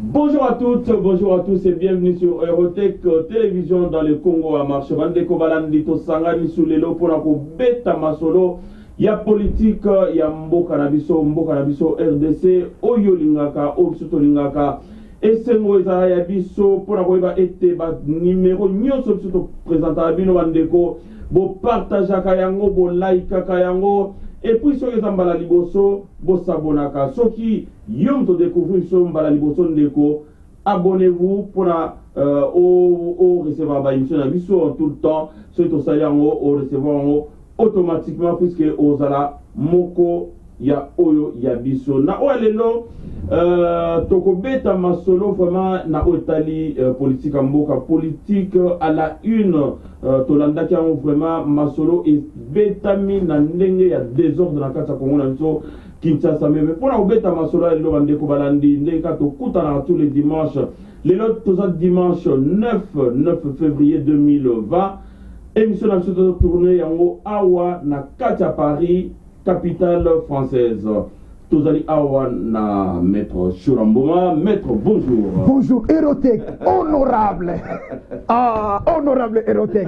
Bonjour à toutes, bonjour à tous et bienvenue sur Eurotech Télévision dans le Congo à marche. Bandeko balandito sangani sulelo pour la beta masolo. Ya politique, ya mboka na biso RDC, oyo lingaka, obsuto lingaka. Esengo ezala ya biso pour la koyeba ete ba numéro nyonso obsuto présenta bino bandeko. Bo partage kayango, bo like kayango. Et puis sur les embala liboso, bo sabonaka. Soki yom to découvrir sur embala liboso ndeko, abonnez-vous pour recevoir ba émission na biso tout le temps. Soki to sayango o recevoir automatiquement puisque ozala moko ya oyo ya biso. Na oalelo toko beta masolo vraiment na otali politique mboka politique à la une tolanda ki vraiment masolo et betami na ndenge ya désordre na kata Congo na biso Kinshasa mais pour na beta masolo lelo bandeko balandi ndeka to kutana tous les dimanches lelo toza dimanche 9 février 2020 émission na biso tourner yango awa na kata Paris capitale française. Tozali awa na maître Churamboma. Maître, bonjour. Bonjour, Eurotech, honorable. Honorable Eurotech.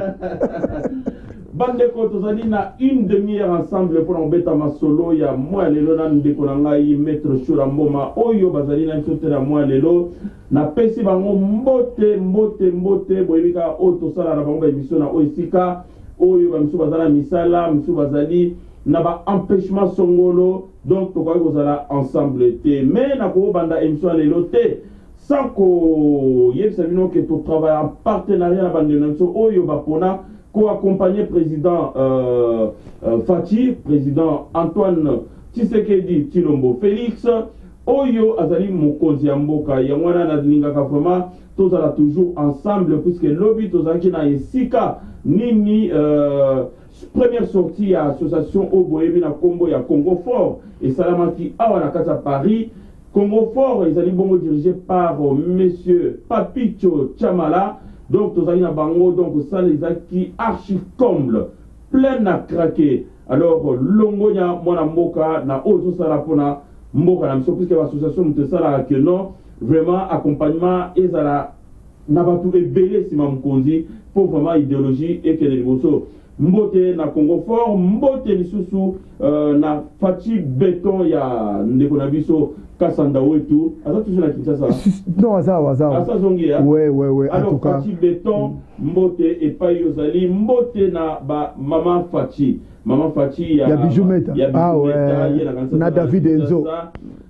Bandeko, tozali na une demi-heure ensemble pour embêter ma solo. Ya moi lelo na ndeko na ngai maître Churamboma. Oyo bazali na nsote na moi lelo. Na pesi bango mbote. Boyebika o tosala na bango émission na oisika. Oyo ba misu bazala misala, misu bazali na ba empêchement songolo. Donc, tu vas ensemble. Mais, na banda émission lelo te. Sans que tu travailles en partenariat avec la Oyo Bapona, co-accompagner président Fati, président Antoine Tshisekedi Tshilombo Félix, Oyo Azali Mokonzi Mboka, Yamwana Nadlingaka vraiment, tous à toujours ensemble, puisque lobby, tous à qui na Esika, Nini, première sortie à l'association Oboebi na Congo, il y a Congo Fort et Salamaki Awa na Paris. Congo Fort, ils allaient bongo dirigé par monsieur Papicho Chamala. Donc, tous na bango, donc ça les a qui archi comble, plein à craquer. Alors, Longonia, Mona Moka, na Ozo Salapona, Moka, na Miso, puisque l'association de Sala que non, vraiment accompagnement, et Zala, Nabatu et Belé, si Mamkonzi, pour vraiment idéologie et que les bosso. Mbote na Congo Fort, mbote lisusu na Fati Béton ya ndeko na biso Kasanda wetu. Asa toujours na Kinshasa. Non, Asa. Asa zongi ya. Ouais. Alors Fati Béton, mbote et pas yozali, mbote na ba Maman Fati. Maman Fati ya Bijoumeta. Ah ouais. Na David Enzo.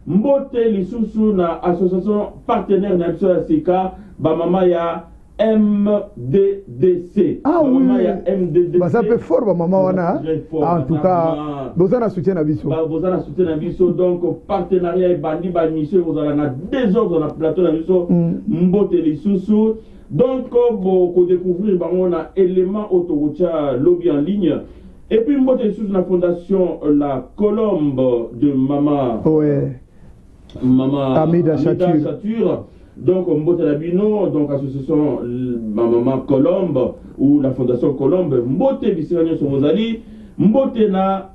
Mbote lisusu na association partenaire na biso ya Sika, ba mama ya MDDC. Ah oui. MDDC. Bah ça peut fort maman wana. En tout cas, vous avez soutien à biso. Vous avez soutien à biso donc partenariat et bandi ba mission vous avez na désordre na plateau na biso mbote lisusu. Donc pour découvrir ba on a élément autoroutier lobby en ligne. Et puis mbote lisusu na fondation La Colombe de maman. Ouais. Maman Amida Chature. Donc, Mbote Labino, donc association Maman Colombe ou la fondation Colombe, Mbote Bissirani Somozali, Mbote na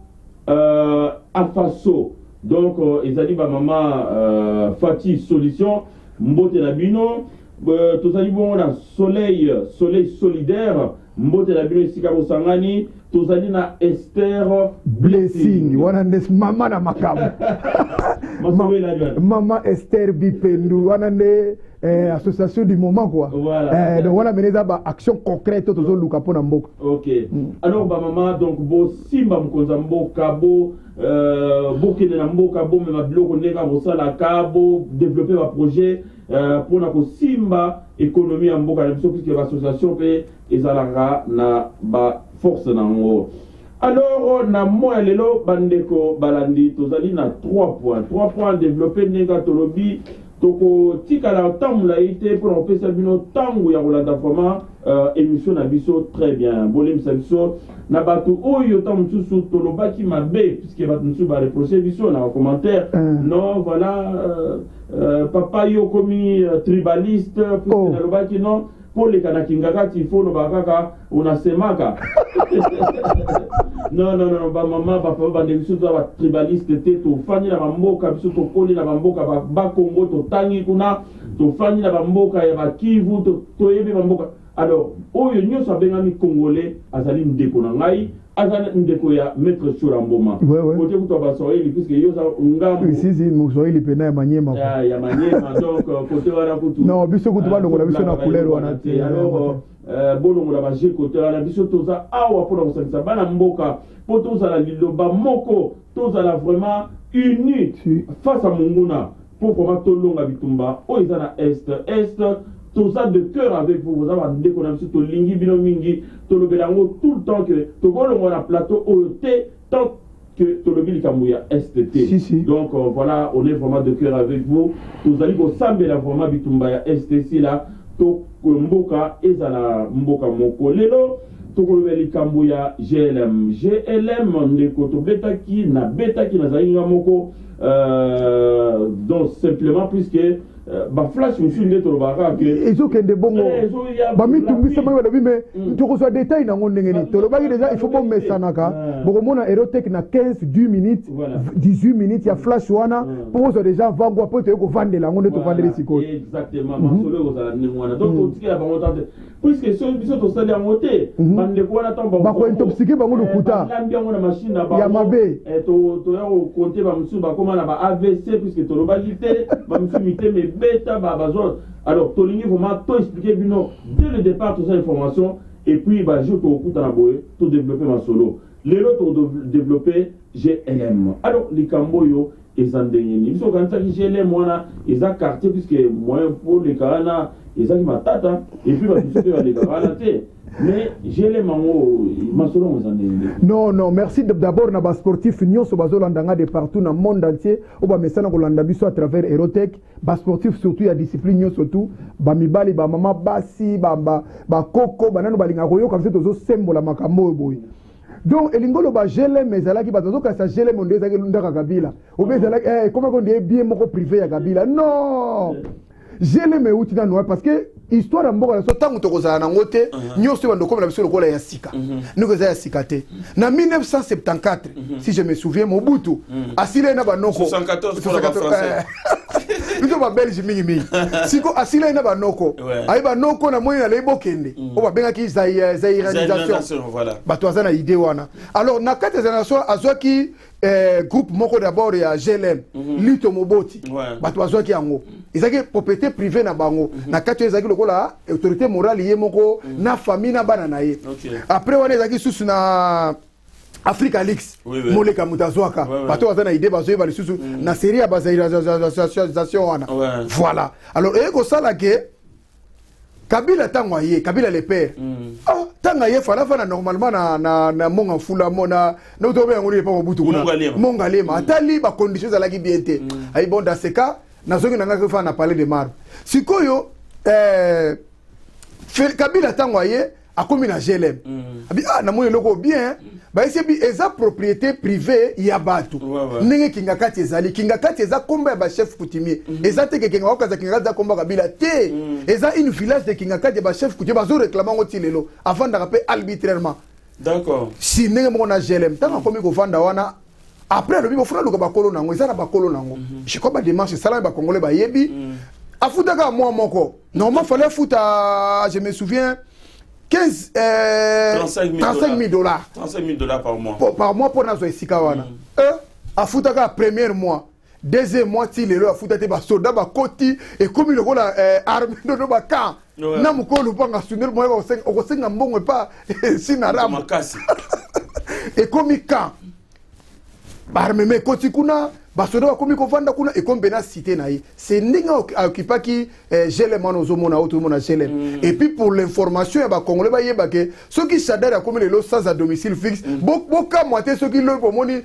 Afaso, donc Ezali Maman Fati Solution, Mbote Labino, tous les bon on a Soleil solidaire, Mbote Labino Sikabo Sangani, tous les na Esther Blessing, wana ndes mama na makamu. Maman Esther Bipendu, wana nde association du moment quoi. Voilà. Donc on a mené ça action concrète tout au luka pona mboka. OK. Alors ba maman donc bo simba mkonza mboka bo kene na mboka bo me mabloko ndeka bo sala kabo développer ba projet pour na ko simba économie en mboka na biso puisque l'association pe ezalaka na ba force na ngo. Alors, na moi lelo bandeko balandi tozali na 3 points. 3 points développés nega tolobi toko tika la tamula ite pour on pesa bino tangu ya rolanda vraiment émission na biso très bien. Bolem sa biso na batu oyo tamsusu tolobaki mabe puisque batu nsu ba reprocher biso na commentaire. Non, voilà papa yo komi tribaliste puisque na lobaki non pole kana kingakati fono bakaka unasemaka. Non, ba maman, ba papa, ba ndebiso to ba tribaliste te to fani na bamboka biso to koli na bamboka ba Congo to tangi kuna to fani na bamboka ya ba Kivu to yebe bamboka. Alors, oyo nyoso abengami congolais azali ndeko na ngai, azali ndeko ya maître Shura Mboma. Côté kuto ba Swahili puisque yoza ngambo. Si mo Swahili pena ya Manyema. Ya Manyema donc côté wana kutu. Non, biso kutu ba longola biso na couleur wana te. Alors bolongola ba je côté wana biso toza awa pour kosalisa bana mboka po tozala liloba moko tozala vraiment unis face à Munguna pour comment tolonga bitumba o ezana est toza de cœur avec vous vous avez ndeko na biso tolingi bino mingi tolobelango tout le temps que tokolonga na plateau o te tant que tolobi likambo ya STT. Donc voilà, on est vraiment de cœur avec vous. Tozali ko sambela vraiment bitumba ya STC là to mboka ezala mboka moko lelo tokolobeli likambo ya GLM ndeko to betaki na zainga moko donc simplement puisque ba flash monsieur ndeto lobaka que ezokende bongo bamitumbisa mai balobi mais tokozwa détail nango ndenge ni tolobaki déjà il faut bomesanaka bokomona erotech na 15 minutes 18 minutes ya flash wana pokozwa déjà vangwa po toyeko vandela ngo nde tovandeli sikoyo exactement masolo kozala ndenge wana donc otikela bango tante puisque so biso tosali yango te bandeko wana ntango bakointoxike bango lokuta lambi yango na machine na bango ya mabe toya kokonte bamosusu bakóma na ba AVC puisque tolobaki te bamosusu miteme bêta, alors, Tolingi vraiment tout expliquer bino dès le départ toute cette information et puis bah je peux au coup tout développer ma solo. Les autres développer GLM. Alors les Camboyo et Zandengeni. Ils sont quand ça GLM moi ils ont quartier puisque moi pour les Karana ils ont ma tata et puis bah tout ce les Karana mais GLM en ma solo non merci d'abord na bas sportif nyonso bazolandanga de partout dans le monde entier ou ba mesana ko landa biso à travers Erotech bas sportif surtout ya discipline nyonso tout ba mibali ba mama basi ba koko banano balinga koyo comme ça tozo sembola makambo boy donc elingolo ba GLM ezalaki bazo ka sa GLM ndo ezaki lundaka Kabila ou bien ezalaki comment on dit bien moko privé ya Kabila non GLM outi na noir parce que histoire ya mboka so tangu tokozala nango te nyonso bando comme la biso lokola ya sika ndiko za ya sika te na 1974 si je me souviens Mobutu asile na banoko 74 pour la français Nous ba Belge mingi siko asile na banoko ay banoko na moyo na lebokende o ba benga ki zaïranisation voilà bato azana idée wana alors na kati za nation azwaki groupe moko d'abord ya GLM Lito Moboti bato azwaki yango ezaki propriété privée na bango na kati ezaki lokola autorité morale ye moko na famille na bana na ye après wana ezaki susu na Africa Leaks moleka mutazwaka bato azana idée bazoyeba lisusu na série ya bazaïranisation wana voilà alors eko sala ke Kabila tangwaye Kabila le père tangaye fana normalement na monga fula mona na utobe ngoli pa Mobutu kuna mongalema atali ba conditions za la bien te ay bon dans ce cas nazoki nanga ko fana parler de marbre sikoyo Kabila tangwaye akomi na GLM abi na moyo loko bien ba esebi eza propriété privée ya batu ndenge kingakati eza komba ya ba chef coutumier eza te kinga wakaza kinga za komba Kabila te eza une village de kingakati ba chef coutumier bazo réclamer ngo tilelo avant de rappeler arbitrairement d'accord si ndenge mo na GLM tanga komi ko vanda wana après le bibo funa luka bakolo nango eza na bakolo nango je crois ba démarche sala ba congolais ba yebi afutaka moi moko normalement fallait futa je me souviens 35 000 dollars. 35 000 dollars par mois. Par mois pour nous Sikawana. A foutaka premier mois. Deuxième mois, si les foutate ba soldat ba koti et comme le rôle armée de nos camp. Na mukolo panga sunel moi au senga mbongo pas sinaram. Et comme camp. Armée me koti kuna basoda bakomi kovanda kuna et comme bena cité naï c'est ninga occupaki GLM ozomona automona GLM et puis pour l'information ya ba congolais ba yeba ke ceux qui s'adhèrent comme les sans à domicile fixe boka moité ceux qui le pomoni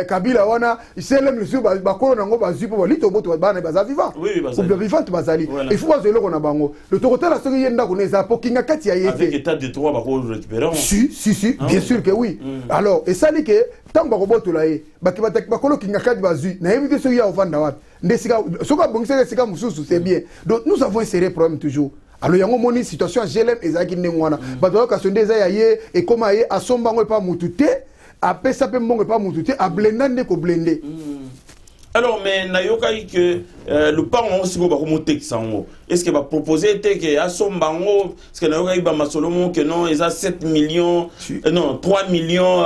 Kabila wana GLM le ba ko nango ba zipo ba lito boto ba na ba vivant oui ba vivant bazali il faut bazelo kona bango le tokotala ceux qui yenda koneza pokinga kati ya yete avec état de droit ba ko récupérer si bien sûr que oui alors et ça dit que tant ba roboto la ye ba kolo kinga kati bazu na éviter ce qu'il y a au fond d'avoir des cigares ce qu'on pense c'est sika mususu c'est bien donc nous avons un sérieux problème toujours alors yango moni situation à GLM ezaki ndengwana bato ka sonde eza yaye et comment aye asomba ngo pas mutute apesa pe mbongo pas mutute a blender ne ko blender. Alors, mais nayoka que le parent aussi va remonter que ça en est-ce qu'il va proposer que à son bango parce que nayoka iba masolomo que non ils a 7 millions non 3 millions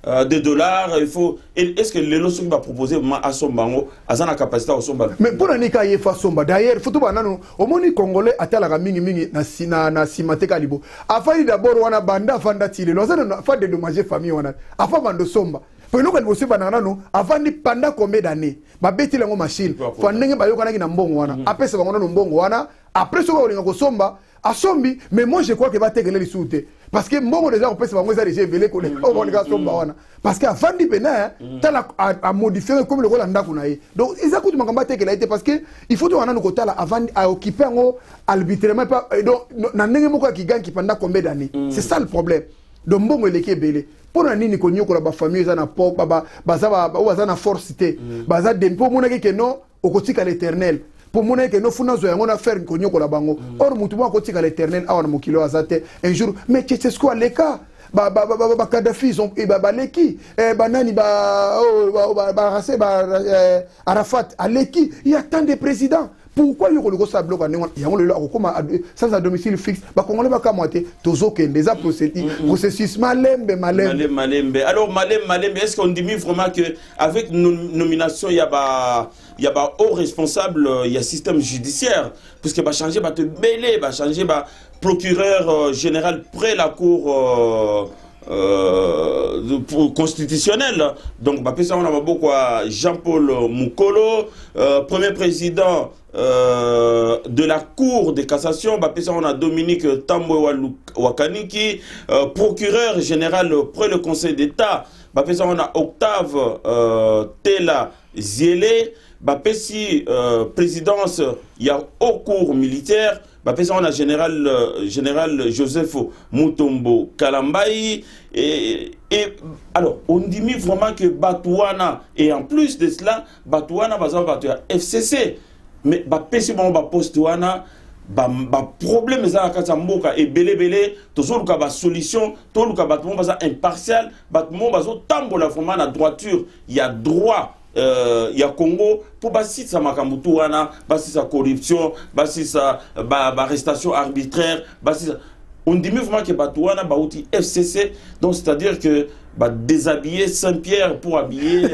de dollars il faut est-ce que les lots va proposer à son bango à sa capacité à son bango mais pour nika yefa somba d'ailleurs faut tout banano au moni congolais atala mingi na simate kalibo afali d'abord wana banda fanda tile lozana fa dédommager famille wana afa bando somba. Peno quand vous banano avant ni pendant combien d'années ba beti lango machine fa ndenge ba yokana na mbongo wana après ça bango mbongo wana après ça ba ko somba asombi mais moi je crois que va tegele li soute parce que mbongo déjà on peut se bango za déjà velé ko le on ga somba wana parce que avant di pena tala a modifier comme le rôle ndako na ye donc ils akuti makamba tegele été parce que il faut to wana ko tala avant à occuper ngo arbitrairement pas donc na ndenge moko ki gagne qui pendant combien d'années c'est ça le problème donc mbongo le ki belé pour nini ko nyoko la ba famille za na pok baba baza na forcité baza dem pour mona ke non okotika l'éternel pour mona ke no funa zo yango na faire ko nyoko la bango or mutu mo okotika l'éternel awana mokilo azate un jour mais c'est ce quoi les cas ba Kadhafi ils ont ba leki banani ba rase ba Arafat aleki il y a tant de présidents. Pourquoi il y a sans à domicile fixe congolais processus malembe. Alors malembe est-ce qu'on dit vraiment que avec nomination il y a haut responsable il y a système judiciaire puisque va changer va te mêler va changer procureur général près la cour constitutionnel donc on a beaucoup Jean-Paul Mukolo premier président de la Cour de cassation, on a Dominique Tambo Wakaniki, procureur général près le Conseil d'État, on a Octave Tela Ziele, présidence, il y a haut cours militaire, on a général Joseph Mutombo Kalambai, et alors on dit vraiment que Batouana, et en plus de cela, Batouana va avoir FCC. Mais si on va poster problème ça ka mboka et belé toujours ka solution tout le ka battement impartial battement bazo tambola vraiment la droiture il y a droit il y a Congo pour basi ça makambutu wana basi sa corruption basi sa arrestation arbitraire basi on dit vraiment que batouana bauti FCC donc c'est-à-dire que déshabiller Saint-Pierre pour habiller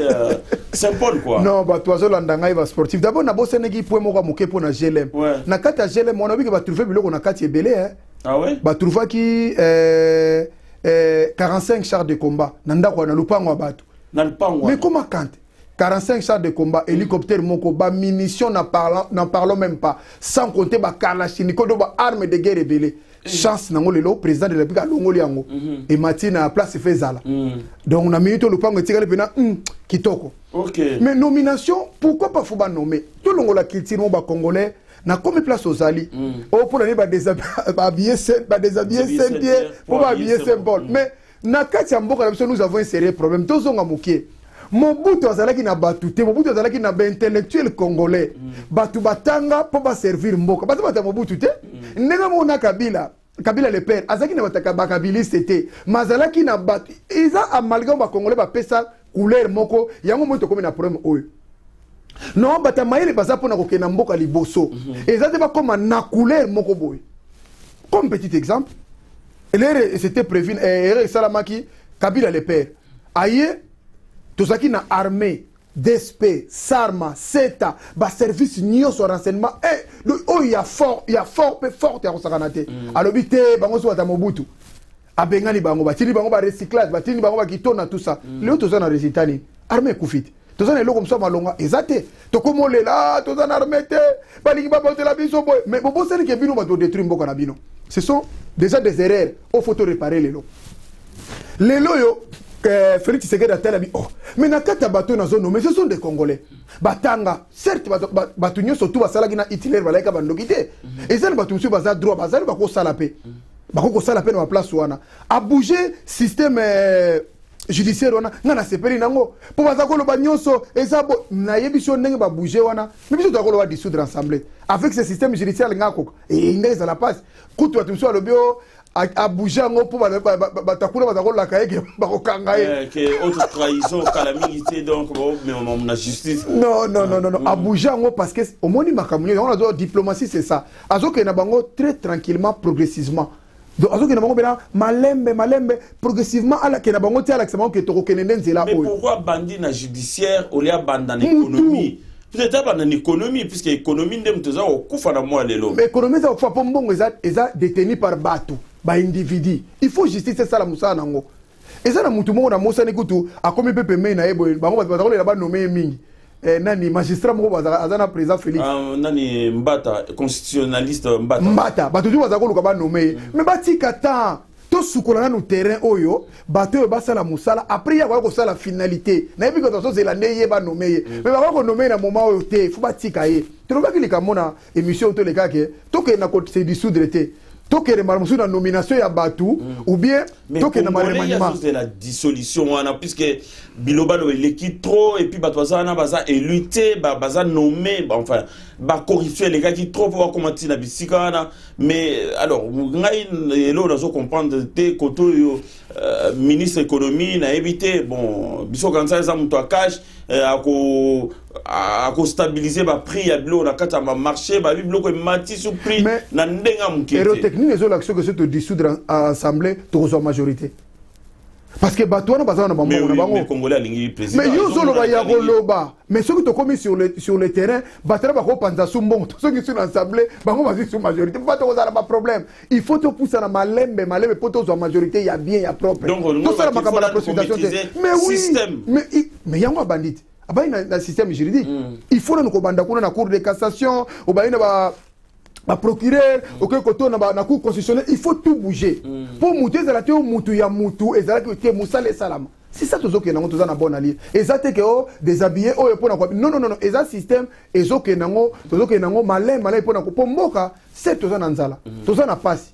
Saint-Paul quoi. Non, oiseau landanga va sportif. D'abord na bosse negi pour moka moke pour na GLM. Na kata GLM on a vu que trouver biloko na kati ebele hein. Ah ouais? Trouver qui 45 chars de combat nanda kwa na lupango batu. Na lupango. Mais comment quand 45 chars de combat, hélicoptère moko, munitions n'en parlons même pas. Sans compter kalachnikov, armes de guerre rebelle. Chance le président de la République Longoliango et Matina à place fait zala. Donc on a mis tout le pan kitoko. OK. Mais nomination, pourquoi pas faut pas nommer? Tout le monde la culture mon congolais n'a comme place aux alliés. Oh pour aller déshabiller Saint-Pierre, pour habiller Saint-Paul. Mais na kati mboka nous avons un sérieux problème. Tous on a moqué. Mobutu azalaki na batute, Mobutu azalaki na intellectuel congolais. Batu batanga pour ba servir mboka. Batu bata Mobutu te. Ndenge mona Kabila le père, azalaki na bataka bakabiliste te. Mazalaki na batu. Iza amalgame ba congolais ba pesa couleur moko. Yango moto comme na problème oyo. Non bata mayele baza pona ko kena mboka liboso. Ezate ba comme na couleur moko boy. Comme petit exemple, c'était prévu Salamaki Kabila le père. Aye tout ça qui na armée, DSP, Sarma, SETA, ba service nio sur renseignement. Il y a fort, il y a fort, il y a Rosaganate. Alors bité, bango so ta Mobutu. Abengani bango, batini bango ba recyclage, batini bango ba kitona tout ça. Léo tout ça na résultat ni armée koufit. Tout ça est comme ça malonga, exacté. To komo le là, tout ça na armée te, balingi ba bote la biso boy. Mais bobo c'est que bino ba to détruire mboko na bino. Ce sont déjà des erreurs. Il faut réparer les lots. Les lots yo Félix Tshisekedi a tel ami. Oh, mais na kata bateau na zone, mais ce sont des Congolais. Batanga, certes, batunyo surtout basalaki na itinéraire balaika bandokité. Et ça, batunyo baza droit, bako salapé. Bako salapé na place wana. A bouger système judiciaire wana nga na sepeli nango po baza koloba nyonso eza bo nayebi so ndenge ba bouger wana mais biso to koloba dissoudre assemblée avec ce système judiciaire nga ko et ndeza la passe kutu watu so alobio a bouger ngo po batakula baza kolaka yeke bakokanga ye que autre trahison calamité donc bon mais on a justice non a bouger ngo parce que au moni makamuni on a diplomatie c'est ça azoke na bango très tranquillement progressivement donc azoke na bango bena malembe progressivement ala ke na bango ti ala ke bango ke to kenende nzela oyo mais pourquoi bandi na judiciaire au lieu banda na économie peut-être banda na économie puisque économie ndem toza okufa na moi lelo mais économie za okufa po mbongo eza détenu par bato ba individu il faut justice c'est ça la musala nango eza na mutu moko na mosani kutu akomi pepe mei na yebo bango baza kolela ba nommer mingi nani magistrat moko azana président Félix nani Mbata constitutionnaliste Mbata bato tu baza koluka ba nommer mais batika ta to sukola na terrain oyo bato oyo basala musala après ya ko sala finalité na yebi ko to zelande ye ba nommer mais ba ko nommer na moment oyo te faut batika ye to ba kilika mona émission to le kake to ke na ko se dissoudre te toke na marmusu na nomination ya batu ou bien toke na remaniement de la dissolution wana puisque biloba lo eleki trop et puis batwaza na baza éluté baza nommé enfin ba corruption les gars qui trop pour comment na bisika wana mais alors ngai elo na zo comprendre te koto yo ministre économie na éviter bon biso kanza za muto cash ako stabiliser ba prix ya bilo na kata ma marché ba bilo ko mati sous prix na ndenga mukete technique les l'action que c'est de dissoudre à assemblée to majorité parce que batouana bazana na bango na bango mais congolais alingi président mais yo zolo ba ya koloba mais ceux qui to commis sur le terrain batara ba ko panza sumbongo ceux qui sont en assemblée bango ba sur majorité pas to za ba problème il faut te pousser na malembe pour to zo majorité il y a bien il y a propre donc ça makamba la procédure mais oui mais yango bandit abai na système juridique il faut na ko banda kuna na cour de cassation ou ba ina ba procureur ok koto na cour constitutionnelle il faut tout bouger pour muter za la te mutu ya mutu ezala que te musale salama c'est ça tozo ke nango toza na bonne allié ezate ke o déshabiller o pona ko non eza système ezo ke nango tozo ke nango malin pona ko pomboka c'est toza na nzala toza na passe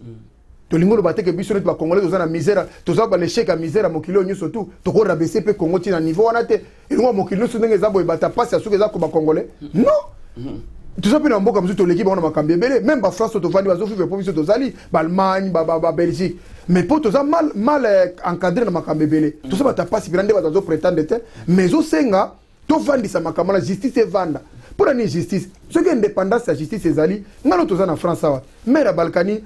tolingo lo bateke biso net ba congolais toza na misère toza ba l'échec à misère mokilo nyoso tout to ko rabaisser pe Congo ti na niveau wana te ngo mokilo so ndenge za boy bata passe ya suka za ko ba congolais non tout ça peut mboka mzuto l'équipe on a makambi belé même ba France to vandi bazo vivre pour biso to zali ba Allemagne ba Belgique mais pour tout ça mal encadré na makambi belé tout ça ba ta passe grande bazo prétendre te mais au senga to vandi sa makamala justice et vanda pour la justice ce qui est indépendance la justice ezali ngalo to za na France awa maire Balkani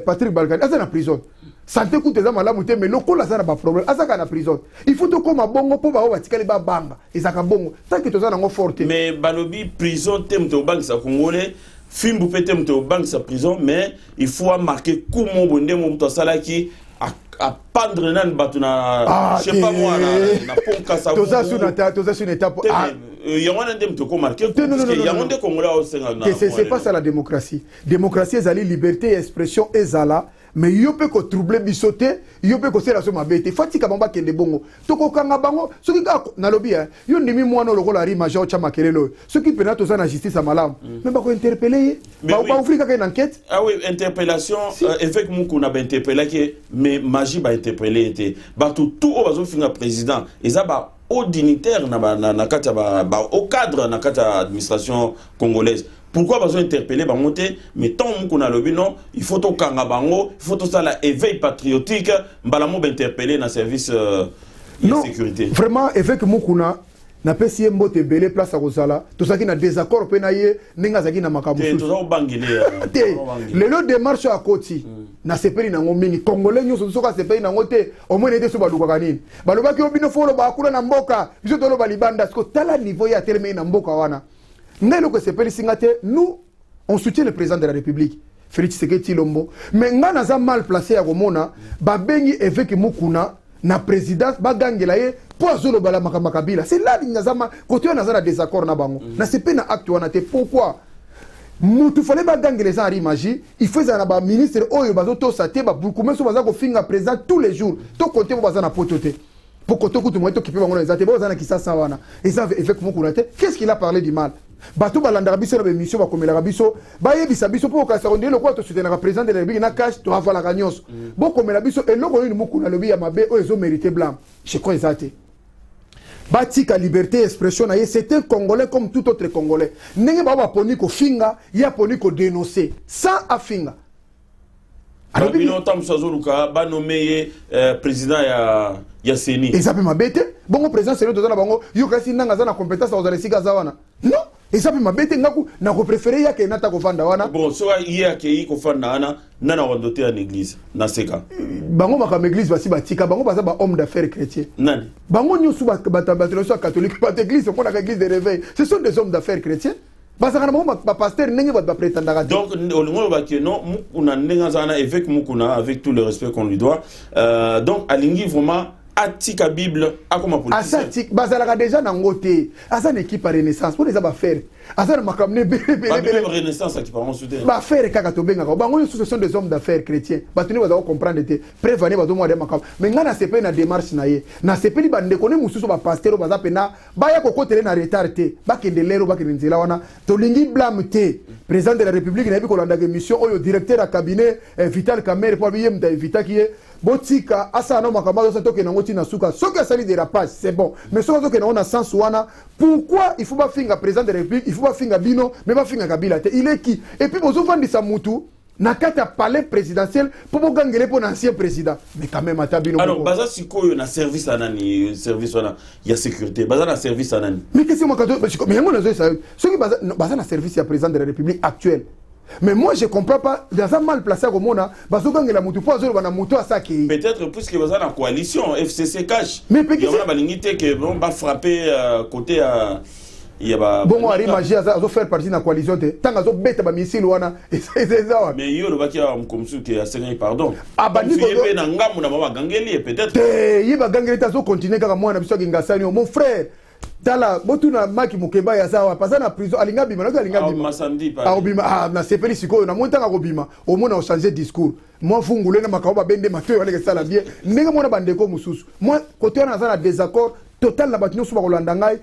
Patrick Balkani asa na prison santé coûte za malamu te mais loko la za na ba problème asa ka na prison il faut to koma bongo po ba o batikali ba banga ezaka bongo tant que to za nango forte mais balobi prison tem to banque sa congolais fimbu petem to banque sa prison mais il faut marquer kumo bonde mo to sala ki à pendre nan batuna je sais pas moi na ponka sa to za sur étape yangwana ndem to ko marquer yangonde congolais au senga c'est pas ça la démocratie ezali liberté et expression ezala mais yo pe ko troubler bisoté yo pe ko sela so mabete fatika bamba kende bongo to ko kanga bango soki ka na lobby yo ndimi mwana lokola ri major cha makelelo soki pena to za na justice amalam mais ba ko interpeller ba ouvrir ka une enquête oui interpellation avec muku na ba interpeller que mais magie ba interpeller était ba tout o bazo finga président eza ba au dignitaire na kata ba au cadre na kata administration congolaise. Pourquoi besoin interpeller bangote mais tant qu'on a lobby non il faut to kanga bango il faut to ça la éveil patriotique mbalamo ba interpeller na service de sécurité vraiment avec mukuna na pesi mbote belé place à Rosala to ça qui na désaccord pe na ye ninga zaki na makambo to zo bangile le lot démarche à Koti na sepeli na ngomini congolais nyoso soka sepeli na ngote au moins ete so baluka kanini baloba ki obino folo ba kula na mboka biso to lo balibanda sko tala niveau ya terme na mboka wana Nelo que sepeli singate nous on soutient le président de la République Félix Tshisekedi Tshilombo mais ngana za mal placé à Romona ba bengi évêque mukuna na présidence ba gangela ye po azolo bala makabila c'est là ngazama côté on a za désaccord na bango na c'est pas na acte wana te pourquoi mutu fallait ba gangela za ari magie il faut za na ba ministre oyo bazo to saté ba bukume so baza ko finga président tous les jours to côté baza na pototé pour côté kutu moto qui peut bango na za te baza na kisasa wana et ça avec mukuna te qu'est-ce qu'il a parlé du mal bato balandaka biso na bémission bakomelaka biso bayebisa biso mpo okasa ondie lokola tosutenaka président de la république na cash toavalaka nyonso bokomela biso eloko nini mokuna lobi ya mabe oyo ezomérite blâme je crois eza te batika liberté expression na ye c'est un congolais comme tout autre congolais ndenge bao baponi kofinga ye aponi kodénoncer sans afinga bino ntambusu azoluka banome ye président ya seni eza mpe mabe te bongo président seni toza na bango yo kasi ndanga aza na compétence akozala esika aza wana non eza mpe mabe te ngaku nakopréféré ye akei nata kofanda wana bon soka ye akei kofanda wana nana wando te ya église na seka bango makambo église basi batika bango baza bahomme d'affaires chrétien nani bango nyonso bato ya catholique bato église omonaka église de réveil ce sont des hommes d'affaires chrétiens basaka na bango bapasteur ndenge bato baprétendaka te donc olingo olobaki non mukuna ndenge aza na évêque mukuna avec tout le respect qu'on lui doit donc alingi vraiment atika bible akoma politicien asatik bazalaka déjà nango te aza na équipe ya renaissance mpona eza bafere aza na makambo nebelebele renaissance aki par soutien bafere kaka tobengaka bango nyonso ce sont des hommes d'affaires chrétiens bato nde bazaka comprendre te preuve ane bazomwa de makambo mais ngai nasepeli na démarche na ye nasepeli bandeko ne mosusu bapaster oyo baza mpena baya kokotele na retard te bakende lero bakende nzela wana tolingi blâme te président de la république nayebi kolandaka émission oyo directeur ya cabinet Vital Kamerhe mpo ye mutu evitaki ye botika asala na makambo azosa tokende yango ntina suka soki asali dérapage c'est bon mais soki azokende yango na sens wana pourquoi il faut bafinga président de la république il faut bafinga bino mais bafinga Kabila te il est qui et puis bozofandisa mutu na kati ya palais présidentiel mpo bogangele mpo na ancien président mais quand même ata bino alors baza sikoyo na service anani service wana ya sécurité baza na service anani mais qu'est-ce que moi mais yango nazoyesa soki baza na service ya président de la république actuelle. Mais moi je comprends pas dans un mal placé à Romona bazokangela mutu po azolo bana mutu asaki peut-être puisque baza na coalition FCC cash mais peut-être il y a balingité que bon va frapper côté il y a ba bon ari magie azo faire partie na coalition te tanga zo beta ba missile wana ezeza mais yo le baki ya mkomsu ke asenga pardon abandi ko yebe na ngamu na ba gangeli peut-être te ba gangeli ta zo continuer kaka mwana biso kingasani mon frère tala botuna maki mukeba ya sawa pasa na prison alinga bima na alinga bima masandi pa bima na sepeli sikoyo na montanga ko bima au mona changer discours moi fungule na makao ba bende mato wale sala bien ndenge mona bandeko mususu moi côté on a na désaccord total na batinyo suba kolanda ngai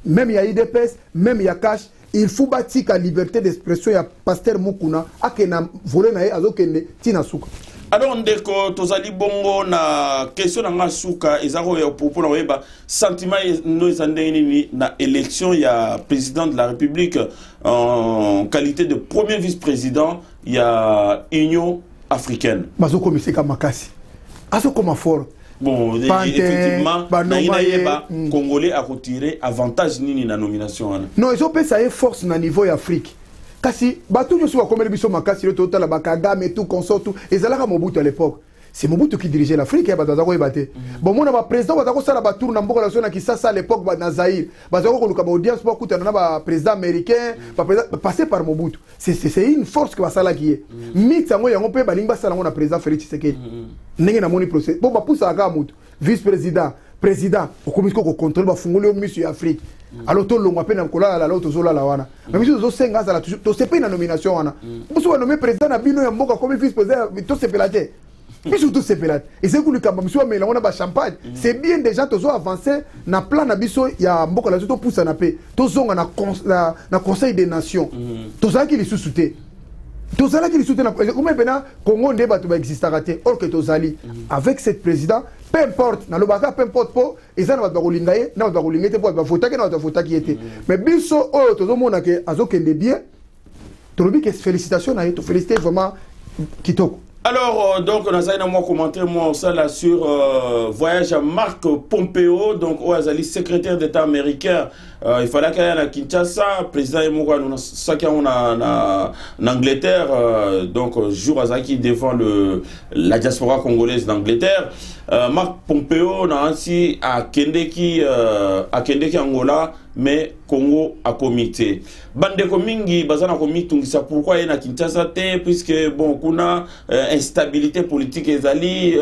même ya IDPS même ya cash il faut batika liberté d'expression ya pasteur Mukuna akena voler na ye azokende tina suka. Alors ndeko tozali bongo na question na ngasuka ezako ya popo na weba sentiment no ezandeni na élection ya président de la République en qualité de premier vice-président ya Union africaine. Bazoko miseka makasi. Azoko maforo. Bon, effectivement, na Congolais a retiré avantage nini na nomination wana. Non, ils ont payé ça force na niveau Afrique. Kasi bato nyoso bakomeli biso makasi le total ba Kagame tout consort tout ezalaka Mobutu à l'époque. C'est Mobutu qui dirigeait l'Afrique ya bato azako ebate. Bon mona ba président bazako sala ba tour na mboka la na Kisasa à l'époque ba na Zaïre. Bazako koluka ba audience pour kuta na ba président américain, ba président passé par Mobutu. C'est une force que basala qui est. Mix yango yango pe balinga sala na président Félix Tshisekedi. Ndenge na moni procès. Bon ba pousa aka mutu vice-président, président, okomiko ko contrôle ba fungoli o mission Afrique. Alors tout le monde appelle encore la l'autre zola la wana. Mais monsieur zo senga za la to c'est pas une nomination wana. Monsieur nommé président na bino ya mboka comme vice-président to c'est pelate. Mais surtout c'est pelate. Et c'est que le kamba monsieur mais là on a ba champagne. C'est bien déjà to zo avancer na plan na biso ya mboka la to poussa na paix. To zonga na conseil des nations. To ça qui les sous-souté. Tozala qui les soutient comment maintenant Congo ne va pas exister or que Tozali avec cette président peu importe na lobaka peu importe po ezana ba kolingaye na ba kolingete po ba voter na ba voter qui était mais biso oh tozomona que azokende bien tolobi que félicitations na to féliciter vraiment kitoko. Alors, donc, on a un commentaire moi, ça, là, sur voyage à Marc Pompeo, donc, Oazali, secrétaire d'État américain. Il fallait qu'il y ait à Kinshasa, président Emoura, nous avons en Angleterre, donc, jour Azaki devant la diaspora congolaise d'Angleterre. Marc Pompeo, on a aussi à Kendeki, Angola, mais Congo a comité. Bandeko mingi bazana comité ça pourquoi il y a Kinshasa puisque bon kuna instabilité politique ezali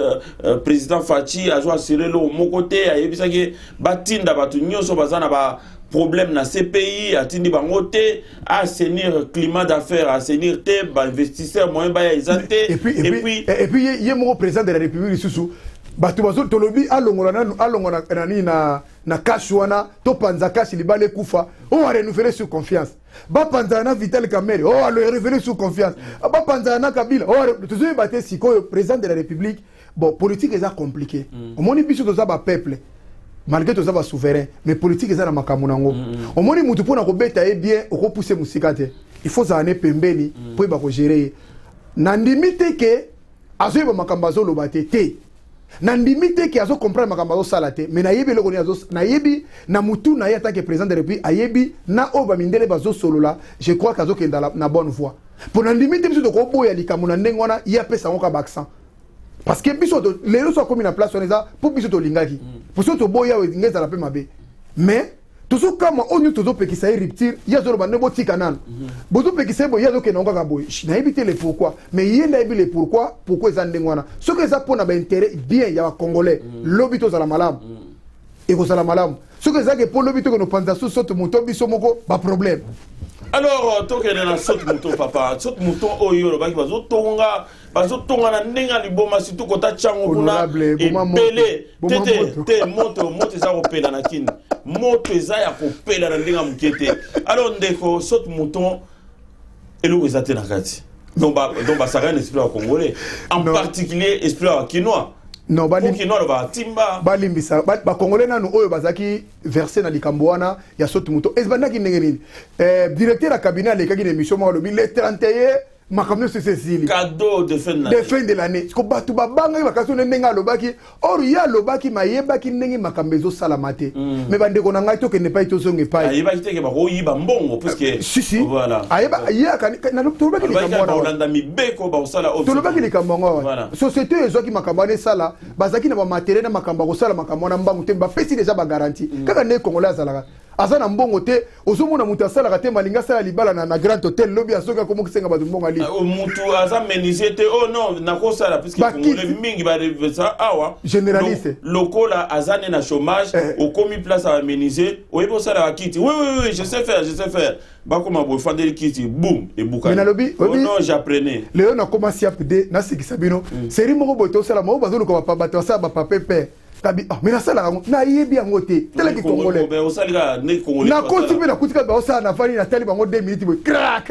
président Fachi a joué assurer le mon côté a yebisa ke batinda batu nyonso bazana ba problème na CPI atindi bango te assainir climat d'affaires assainir te ba investisseur moyen ba ya izante et puis il y a mon président de la République sous bato bazo tolobi alongona nani na cash wana to panza cash libale kufa on a renouvelé sur confiance ba panza na Vital Kamerhe on a renouvelé sur confiance ba panza na Kabila on toujours baté sikoyo président de la République bon politique est compliqué au moni biso to za ba peuple malgré to za ba souverain mais politique est na makambo nango au moni mutu pona ko beta e bien ko pousser musikate il faut za ane pembeni pour ba ko gérer na limite que azo ba makambo zo lobate te na limite que azo comprendre makambo zo sala te mais na yebi loko ni azo na yebi na mutu na yata que président de la République ayebi na oba mindele bazo solola je crois qu'azo kenda na bonne voie pour na limite biso to ko boya likamuna ndengona ya pesa ngo ka accent parce que biso to lelo so comme na place on eza pour biso to lingaki pour so to boya ngeza la pe mabe mais toujours kama onyu todo pekisa rupture ya zo bande botika nan bozo pekisa bo ya zo ke nonga ka boy na éviter le pourquoi mais yenda éviter le pourquoi eza ndengwana ce que ça pona ba intérêt bien ya congolais lobito za la malamu et ko za la malamu ce que ça que pour lobito que no panza so soto moto biso moko ba problème. Alors toke na saute moto papa saute moto oyo lo baki bazo tonga na ndenga liboma surtout kota chango kuna epele tete moto za kopela na kini moto eza ya kopela na ndenga mukete alors ndeko saute moto elo ezate na kati donc ça rien esprit à congolais en particulier esprit à quinois non quinois ba timba balimbisa ba congolais nanu oyo bazaki versé na likambo wana ya saute moto ezbandaki ndenge nini directeur ya cabinet alekaki na émission mo lobi le 31 makamno c'est Cécile cadeau de fin de l'année ko batu babanga bakaso ndenga lobaki or ya lobaki mayebaki ndenge makambezo salamate mais bande ko nanga to ke ne pas to songe pas ayeba kiteke ba ko yiba mbongo parce que si voilà ayeba ya na lobaki likambo na mibeko ba osala to lobaki likambo société ezoki makambane sala bazaki na ba matériel na makamba ko sala makambo na mbangu te ba pesi déjà ba garantie kaka ne congolais azalaka azana mbongo te ozomona mutu asala te malinga sala libala na grand hôtel lobby asoka komo kisenga ba mbongo ali mutu aza menisete oh non nakosala puisque congolais mingi ba ça awa généraliste lokola azane na chômage au commis place à menisé oyebo sala akiti oui je sais faire ba koma bo fandeli kiti boum et bouka oh non j'apprenais léo na commencé à peder na sikisa bino série moko boto sala mo bazolo ko ba bato sa ba papa tabi mais na sala na yebi yango te tele ki congolais mais o salika ne congolais na kontipe na kutika ba osala na fani na tali bango 2 minutes bo kra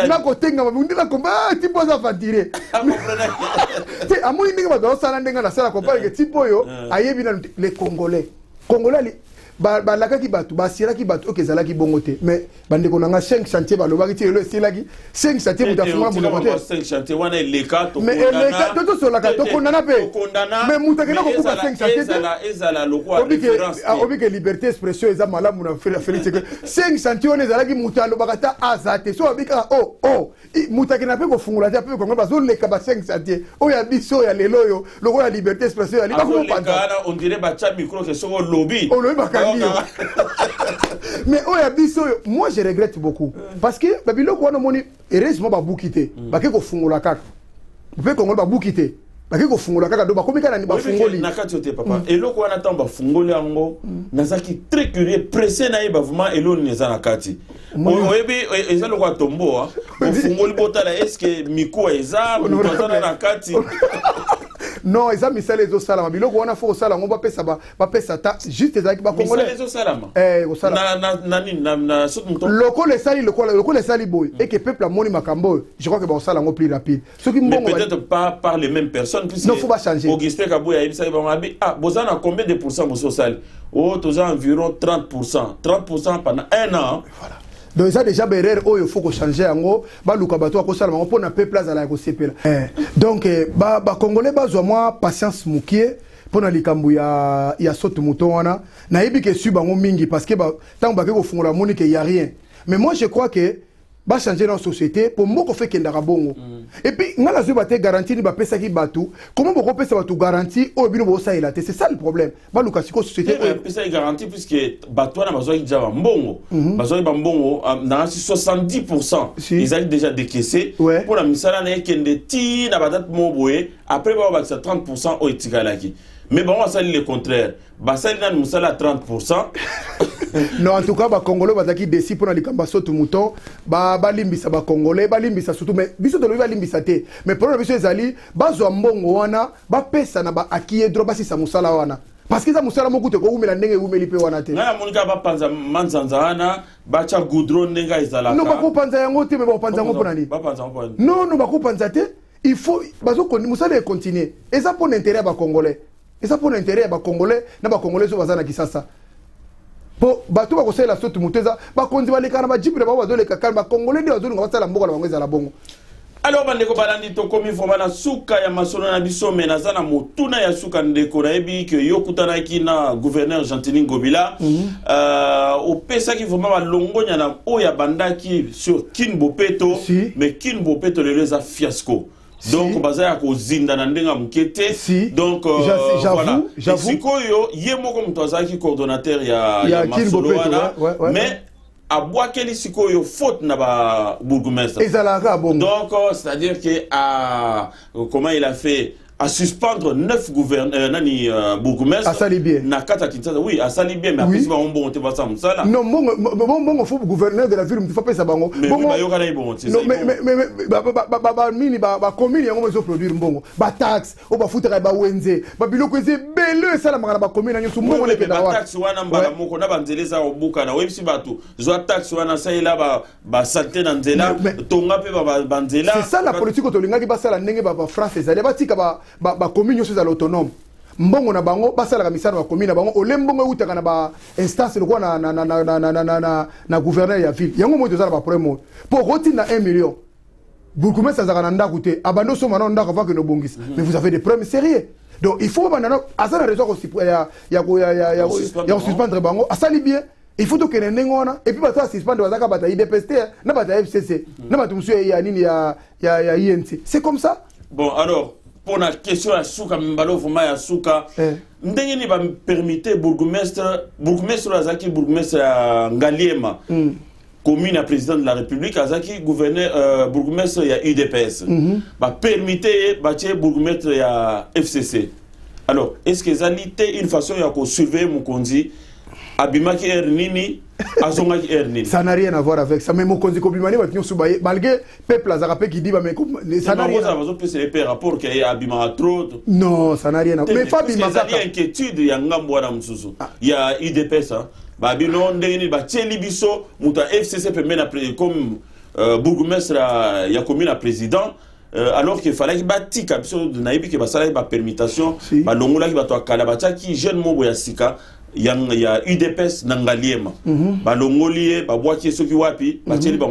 na ko tenga ba ndila ko ba tipo za fatire te amoni ndinga ba osala ndenga na sala ko ba ke tipo yo ayebi na les congolais balakaki bato basiraki bato oyo ezalaki bongo te mais bandeko nanga 5 chantier balobaki ti elo esilaki 5 chantier moto afunga monoko te mais eleka totosolaka tokondana mpe mais moto akenda kokuba 5 chantier te obike liberté expression eza malamu na félix 5 chantier wana ezalaki moto alobaka ta aza te so abikaka moto akenda mpe kofungola te mpe kongo bazoleka ba 5 chantier oyo ya biso ya lelo oyo lokola liberté expression yali olobi mais oya biso moi je regrette beaucoup parce que babiloko wana moni heureusement babukite bake ko fungola kaka pe kongo babukite bake ko fungola kaka do bakomika na bafungoli na kati ote papa eloko wana tamba fungoli yango nazaki très curieux pressé na yeba vraiment eloni neza na kati oyebi ezalo kwa tombo fungoli botala est-ce que miko eza mutazana na kati non eza misala ezo salama biloko wana fo sala ngo bapesa ta juste ezaki ba congolais misala ezo salama osala na soute mouton loko le sali boy et que peuple amoni makambo je crois que ba osala ngo plus rapide ce qui mbongo peut-être pas par les mêmes personnes puisque non faut pas changer Augustin Kabuya ibisa ba ngabi bozana combien de pourcents boso sali toza environ 30% pendant un an voilà. Donc ça déjà berere oyo faut ko changer yango ba luka bato ko sala ngo na peuple azala ko sepela donc ba congolais bazwa moi patience mukie pona likambu ya saute mouton wana na yebi ke su bango mingi parce que ba tant ba ko fungola moni que y a rien mais moi je crois que ba changer dans société pour moko fait kendaka bongo et puis ngala zo baté garantie ni ba pesa ki batu comment boko pesa batu garantie o bino bo saila c'est ça le problème ba luka siko société pesa garantie puisque batu na bazo ki java mbongo bazo ba mbongo na 70% ils ont déjà décaissé pour la misala na kende ti na badat moboé après ba 30% o etikalaki mais bon ça le contraire ba ça na musala 30% Non, en tout cas, les Congolais bazaki décis pour les cambasso tout mouton, limbisa ba Congolais, limbisa surtout mais biso de limbisa te. Mais pour le biso ezali, bazo mbongo wana, ba pesa na ba akiye droba si sa musala wana. Parce que ça musala moko te ko umela ndenge umeli pe wana te. Na monika ba panza manzanza wana, ba cha goudron nenga ezalaka. Non, ba ko panza yango te mais ba panza yango pona ni. Ba panza yango pona. Non, non, ba ko panza te. Il faut bazo ko musala continuer. Et ça pour l'intérêt ba Congolais. Et ça pour l'intérêt ba Congolais, na ba Congolais so bazana kisasa. Po bato ba kosela sotu muteza ba konzi ba lekana ba jipi ba bazole kakal ba Congolais ndi bazoli ngaba sala mboka la bango ezala bongo. Alors bandeko balandi to komi vraiment na suka ya masolo na biso mena zana motuna ya suka ndeko na ebi que yokutana ki na gouverneur Gentilin Ngobila au pesa ki vraiment ba longonya na oya bandaki sur Kin Bopeto mais Kin Bopeto le les a fiasco. Donc bazaya ko zinda na ndenga mukete donc voilà sikoyo yemoko mutazaki coordonnateur ya masolo wana mais à bois quel sikoyo faute na ba bourgmestre donc c'est-à-dire que comment il a fait à suspendre 9 gouverneurs nani bourgmestre na kata Kinshasa oui à Salibien mais après on bon te va ça msala non bon faut gouverneur de la ville faut pas ça bango bon ba yoka na bon c'est mais ba mini ba commune yango mezo produire mbongo ba taxe o ba futa ba wenze ba biloko eze bele sala mangana ba commune nyo mbongo le peda wa taxe wana mbala moko na banzeleza obuka na websi batu zo taxe wana saila ba santé na nzela tonga pe ba banzela c'est ça la politique to lingaki ba sala ndenge ba France ezali ba tika ba commune nyonso ezala autonome mbongo na bango basalaka misala ba commune na bango ole mbongo eutaka na ba instance lokwa na gouverneur ya ville yango mo tozala ba problème pour roti na 1 million bourgmestre azaka na ndako te abando soma na ndako avant que no bongisa mais vous avez des problèmes sérieux donc il faut banana azana raison ko ya suspendre bango asali bien il faut que les nengona et puis bata suspendre bazaka bata IDPST na bata FCC na bata musu ya nini ya INC c'est comme ça. Bon alors pour la question à Souka Mbalo Fuma ya Souka ndenge ni ba permettre bourgmestre azaki bourgmestre ya Ngaliema commune à président de la République azaki gouverneur bourgmestre ya UDPS ba permettre ba tie bourgmestre ya FCC. Alors est-ce que zalité une façon ya ko surveiller Mukonzi abimaki ernini azongaki ernini ça n'a rien à voir avec ça mais Mukonzi kobimani ba tinyo subaye malgré peuple azaka qui dit ba mais ça n'a rien à voir avec ça rapport que abima trop non ça n'a rien à voir mais Fabi Makaka il y a inquiétude ya ngambo wana msusu ya IDPS ba bino ndenge ba tieli biso muta FCC peut mena comme bourgmestre ya commune à président alors qu'il fallait qu'il batika biso naibi ke basala ba permutation ba longola ki bato akala bataki jeune mobo ya sika ya UDPS na Ngaliema ba longolie ba boitier soki wapi ba tieli ba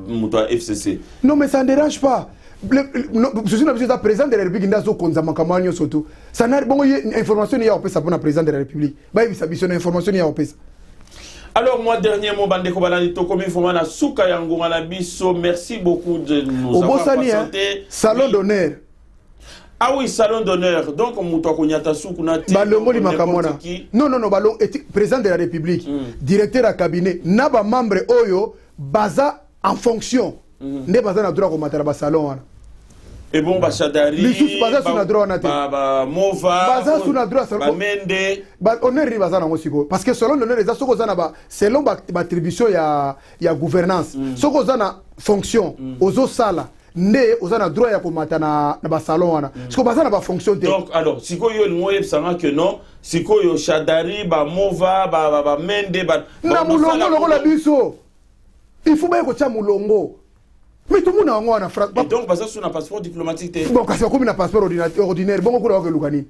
muta FCC. Non mais ça ne dérange pas. Je suis le président de la République ndazo konzama kamanyo surtout. Ça n'a bon information ya opesa pour le président de la République. Ba ibisa biso na information ya opesa. Alors moi dernier mot bandeko balani to komi foma na suka ya ngonga na biso merci beaucoup de nous avoir présenté salon d'honneur. Ah oui, salon d'honneur. Donc, Mouto Konyata Soukuna. Balongoli Makamona. Non, Balong, président de la République, directeur à cabinet, Naba membre Oyo, Baza en fonction. Ne Baza na droit comme à salon. Et bon, Bachadari, Baza sous na droit na te. Mova, Baza sous na droit. Mende. Honneur Baza na ngosiko. Parce que selon l'honneur, les asoko zana ba, selon l'attribution ya gouvernance. Soko zana fonction, ozo sala. Ne ozana droit ya komata na ba salon wana siko bazana ba fonction te donc alors sikoyo ngoye sanga que non sikoyo Shadari ba Mova ba Mende ba na mulongo loko la biso il faut ba ko tia mulongo mais tout le monde a ngwana France donc baza sur un passeport diplomatique te bon kasi comme na passeport ordinaire bon ko la lukani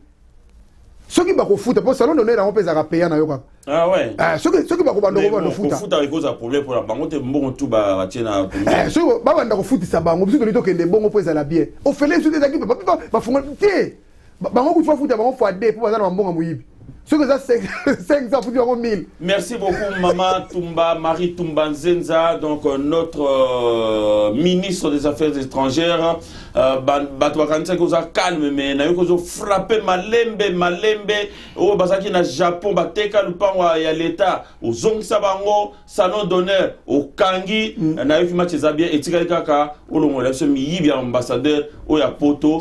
soki ba ko futa pour salon d'honneur on pesa ka payer na yo kaka ah ouais soki ba ko bando ko bando futa futa avec cause problème pour la banque te mbongo tout ba tiena soki ba banda ko futisa bango biso to kende bongo pesa la bien o fele soki ezaki ba funga te bango ko futa bango fois 2 pour bazana mbongo muyibi soki za 500 futi bango 1000. Merci beaucoup Maman Tumba Marie Tumba Nzenza donc notre ministre des Affaires étrangères bato bakanisa koza calme mais na yo kozo frapper malembe o basaki na Japon bateka lupango ya l'état ozongisa bango salon d'honneur au kangi na yo match za bien etikali kaka olongo la so miyibi ambassadeur o ya poto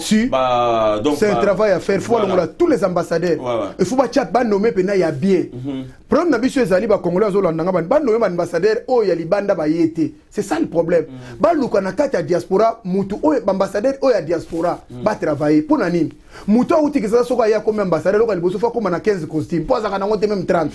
donc c'est un travail à faire faut longola tous les ambassadeurs il faut ba chat ba nommé pena ya bien problème na biso ezali ba congolais azolandanga ba nommé ba ambassadeur o ya libanda ba yete c'est ça le problème ba luka na kati ya diaspora mutu o ba ambassadeur o ya diaspora ba travailler pour na nini mutu auti kisa soka ya comme ambassadeur loka liboso fa comme na 15 costumes poza kana ngote même 30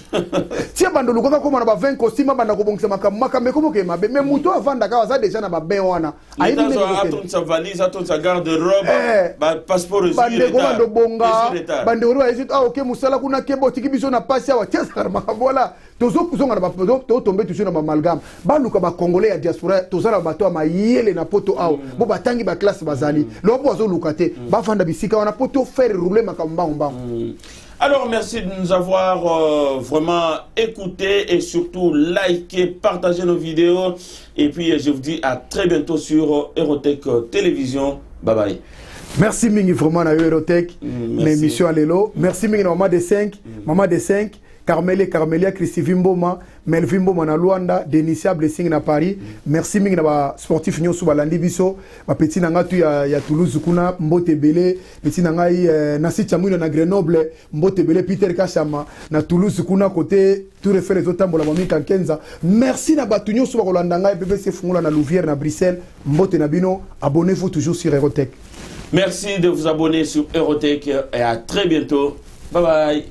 tia bando luka comme na ba 20 costumes banda ko bongisa makambe comme ke mabe mais mutu avanda ka za déjà na ba ben wana ayi ni aton sa valise aton sa garde-robe ba passeport bande ko bando bonga bande ro ayi ah OK musala kuna kebo tiki biso na passe awa tia sa voilà tozo kuzonga na ba to tomber toujours na ba amalgame ba luka ba congolais ya diaspora tozala bato ma yele na poto awa bo batangi ba classe bazali lobo azo lukate ba fanda bisika wana poto faire rouler makamba mbang. Alors, merci de nous avoir vraiment écoutés et surtout liké, partagé nos vidéos. Et puis, je vous dis à très bientôt sur Eurotech Télévision. Bye bye. Merci Mingi vraiment à Eurotech, l'émission à l'élo. Merci Mingi Maman de 5, Maman de 5, Carmelia, Christy Vimboma, Melvin Boma na Luanda, Denicia Blessing na Paris. Merci Mingi na sportif nyo sous balandi biso, ma petit nanga tu ya Toulouse kuna, Mbote Belé, petit nanga Nassi Chamouino na Grenoble, Mbote Belé, Peter Kachama na Toulouse kuna côté tout refait les autres la mamie Kankenza. Merci na batunyo sous Rolandanga et BBC Fungola na Louvière na Bruxelles, Mbote Nabino, abonnez-vous toujours sur Eurotech. Merci de vous abonner sur Eurotech et à très bientôt. Bye bye.